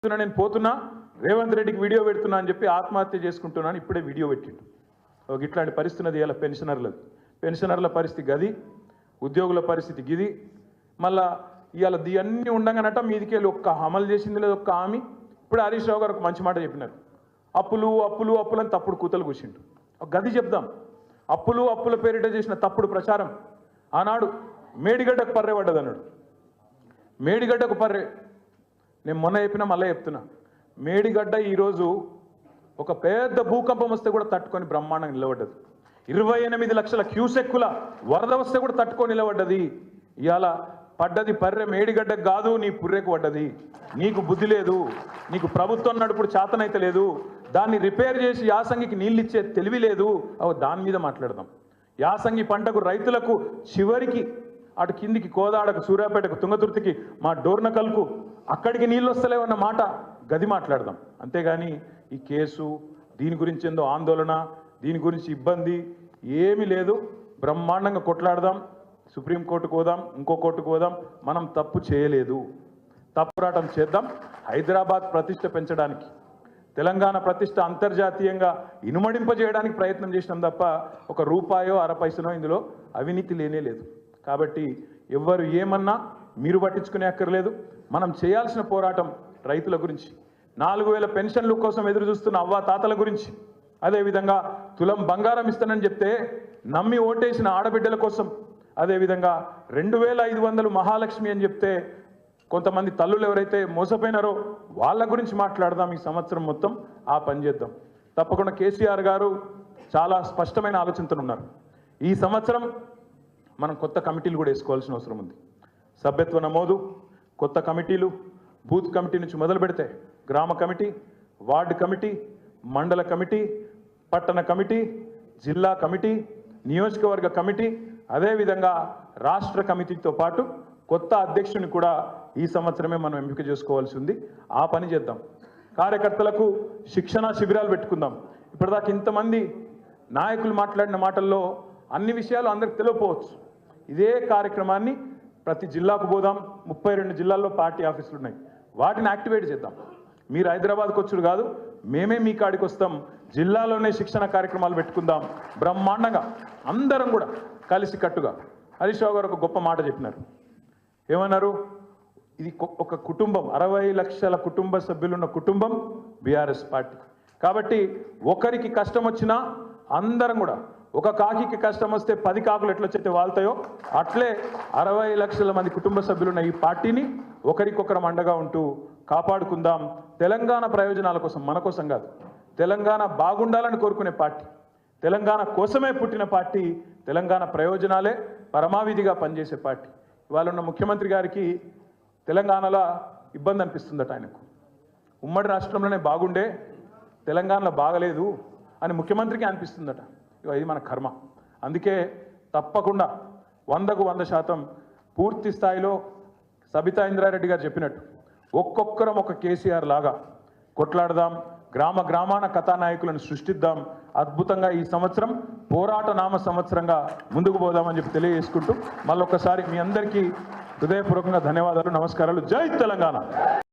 నేను పోతున్నా రేవంత్ రెడ్డికి వీడియో పెడుతున్నా అని చెప్పి ఆత్మహత్య చేసుకుంటున్నాను ఇప్పుడే వీడియో పెట్టిండు. ఒక ఇట్లాంటి పరిస్థితి ఉన్నది ఇలా పెన్షనర్ల పరిస్థితి గది, ఉద్యోగుల పరిస్థితి గిది. మళ్ళా ఇవాళ అన్నీ ఉండగానట మీదికి వెళ్ళి ఒక్క అమలు చేసింది లేదు ఒక్క హామీ. ఇప్పుడు హరీష్ రావు గారు ఒక మంచి మాట చెప్పినారు, అప్పులు అప్పులు అప్పులు అని తప్పుడు కూతలు కూర్చిండు. ఒక గది చెప్దాం, అప్పుల పేరిట చేసిన తప్పుడు ప్రచారం ఆనాడు మేడిగడ్డకు పర్రె పడ్డది అన్నాడు. మేడిగడ్డకు పర్రె నేను మొన్న చెప్పినా మళ్ళీ చెప్తున్నా, మేడిగడ్డ ఈరోజు ఒక పెద్ద భూకంపం వస్తే కూడా తట్టుకొని బ్రహ్మాండంగా నిలబడ్డది. 28 లక్షల క్యూసెక్కుల వరద వస్తే కూడా తట్టుకొని నిలబడ్డది. ఇవాళ పడ్డది పర్రె మేడిగడ్డకు కాదు, నీ పుర్రెకు పడ్డది. నీకు బుద్ధి లేదు, నీకు ప్రభుత్వం నడుపుడు చేతనైతే లేదు, దాన్ని రిపేర్ చేసి యాసంగికి నీళ్ళు ఇచ్చే తెలివి లేదు. దాని మీద మాట్లాడదాం. యాసంగి పంటకు రైతులకు చివరికి అటు కిందికి కోదాడకు, సూర్యాపేటకు, తుంగతుర్తికి, మా డోర్నకల్కు అక్కడికి నీళ్ళు వస్తలేవన్న మాట గది మాట్లాడదాం. అంతేగాని ఈ కేసు దీని గురించి ఏందో ఆందోళన, దీని గురించి ఇబ్బంది ఏమీ లేదు. బ్రహ్మాండంగా కొట్లాడదాం, సుప్రీంకోర్టుకు పోదాం, ఇంకో కోర్టుకు పోదాం. మనం తప్పు చేయలేదు, తప్పురాటం చేద్దాం. హైదరాబాద్ ప్రతిష్ట పెంచడానికి, తెలంగాణ ప్రతిష్ట అంతర్జాతీయంగా ఇనుమడింపజేయడానికి ప్రయత్నం చేసినాం తప్ప ఒక రూపాయో అర పైసనో ఇందులో అవినీతి లేనే లేదు. కాబట్టి ఎవ్వరు ఏమన్నా మీరు పట్టించుకునే అక్కర్లేదు. మనం చేయాల్సిన పోరాటం రైతుల గురించి, 4000 పెన్షన్ల కోసం ఎదురు చూస్తున్న అవ్వా తాతల గురించి, అదేవిధంగా తులం బంగారం ఇస్తానని చెప్తే నమ్మి ఓటేసిన ఆడబిడ్డల కోసం, అదేవిధంగా 2500 మహాలక్ష్మి అని చెప్తే కొంతమంది తల్లులు ఎవరైతే మోసపోయినారో వాళ్ళ గురించి మాట్లాడదాం. ఈ సంవత్సరం మొత్తం ఆ పని చేద్దాం. తప్పకుండా కేసీఆర్ గారు చాలా స్పష్టమైన ఆలోచనతో ఉన్నారు. ఈ సంవత్సరం మనం కొత్త కమిటీలు కూడా వేసుకోవాల్సిన అవసరం ఉంది. సభ్యత్వ నమోదు, కొత్త కమిటీలు, బూత్ కమిటీ నుంచి మొదలు పెడితే గ్రామ కమిటీ, వార్డు కమిటీ, మండల కమిటీ, పట్టణ కమిటీ, జిల్లా కమిటీ, నియోజకవర్గ కమిటీ, అదేవిధంగా రాష్ట్ర కమిటీతో పాటు కొత్త అధ్యక్షుని కూడా ఈ సంవత్సరమే మనం ఎంపిక చేసుకోవాల్సి ఉంది. ఆ పని చేద్దాం. కార్యకర్తలకు శిక్షణ శిబిరాలు పెట్టుకుందాం. ఇప్పటిదాకా ఇంతమంది నాయకులు మాట్లాడిన మాటల్లో అన్ని విషయాలు అందరికి తెలియకపోవచ్చు. ఇదే కార్యక్రమాన్ని ప్రతి జిల్లాకు పోదాం. 32 జిల్లాల్లో పార్టీ ఆఫీసులు ఉన్నాయి, వాటిని యాక్టివేట్ చేద్దాం. మీరు హైదరాబాద్కి వచ్చుడు కాదు, మేమే మీ కాడికి వస్తాం. జిల్లాలోనే శిక్షణ కార్యక్రమాలు పెట్టుకుందాం బ్రహ్మాండంగా, అందరం కూడా కలిసి కట్టుగా. హరీష్ రావు గారు ఒక గొప్ప మాట చెప్పినారు. ఏమన్నారు? ఇది ఒక కుటుంబం, 60 లక్షల కుటుంబ సభ్యులున్న కుటుంబం బీఆర్ఎస్ పార్టీ. కాబట్టి ఒకరికి కష్టం వచ్చినా అందరం కూడా, ఒక కాకికి కష్టం వస్తే 10 కాకులు ఎట్లొచ్చైతే వాళ్తాయో అట్లే 60 లక్షల మంది కుటుంబ సభ్యులున్న ఈ పార్టీని ఒకరికొకరం అండగా ఉంటూ కాపాడుకుందాం. తెలంగాణ ప్రయోజనాల కోసం, మన కోసం కాదు, తెలంగాణ బాగుండాలని కోరుకునే పార్టీ, తెలంగాణ కోసమే పుట్టిన పార్టీ, తెలంగాణ ప్రయోజనాలే పరమావిధిగా పనిచేసే పార్టీ. ఇవాళ ఉన్న ముఖ్యమంత్రి గారికి తెలంగాణలో ఇబ్బంది అనిపిస్తుందట. ఆయనకు ఉమ్మడి రాష్ట్రంలోనే బాగుండే తెలంగాణలో బాగలేదు అని ముఖ్యమంత్రికి అనిపిస్తుందట. ఇది మన కర్మ. అందుకే తప్పకుండా 100కు 100% పూర్తి స్థాయిలో సబితా ఇంద్రారెడ్డి గారు చెప్పినట్టు ఒక్కొక్కరం ఒక కేసీఆర్ లాగా కొట్లాడదాం, గ్రామ గ్రామాన కథానాయకులను సృష్టిద్దాం. అద్భుతంగా ఈ సంవత్సరం పోరాట నామ సంవత్సరంగా ముందుకు పోదామని చెప్పి తెలియజేసుకుంటూ మళ్ళొక్కసారి మీ అందరికీ హృదయపూర్వకంగా ధన్యవాదాలు, నమస్కారాలు. జై తెలంగాణ.